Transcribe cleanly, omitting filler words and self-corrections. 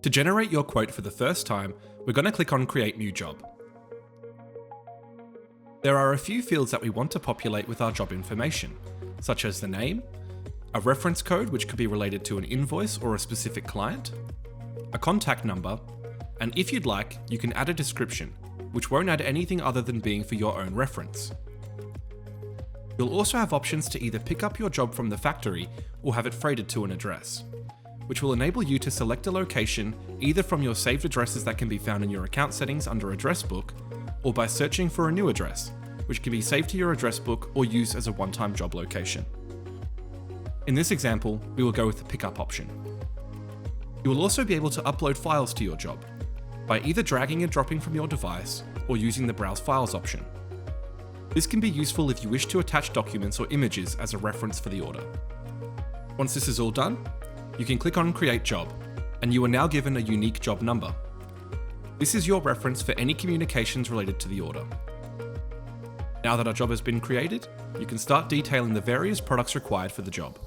To generate your quote for the first time, we're going to click on Create New Job. There are a few fields that we want to populate with our job information, such as the name, a reference code which could be related to an invoice or a specific client, a contact number, and if you'd like, you can add a description, which won't add anything other than being for your own reference. You'll also have options to either pick up your job from the factory or have it freighted to an address, which will enable you to select a location either from your saved addresses that can be found in your account settings under Address Book, or by searching for a new address, which can be saved to your address book or used as a one-time job location. In this example, we will go with the pickup option. You will also be able to upload files to your job by either dragging and dropping from your device or using the Browse Files option. This can be useful if you wish to attach documents or images as a reference for the order. Once this is all done, you can click on Create Job, and you are now given a unique job number. This is your reference for any communications related to the order. Now that our job has been created, you can start detailing the various products required for the job.